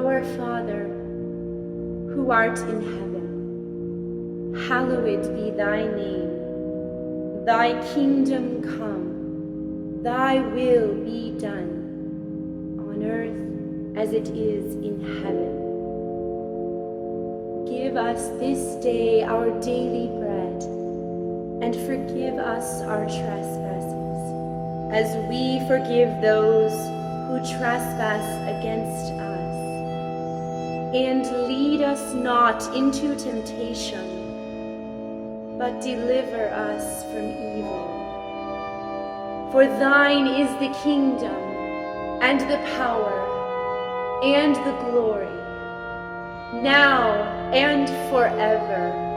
Our Father, who art in heaven, hallowed be thy name. Thy kingdom come, thy will be done, on earth as it is in heaven. Give us this day our daily bread, and forgive us our trespasses, as we forgive those who trespass against us. And lead us not into temptation, but deliver us from evil. For thine is the kingdom, and the power, and the glory, now and forever.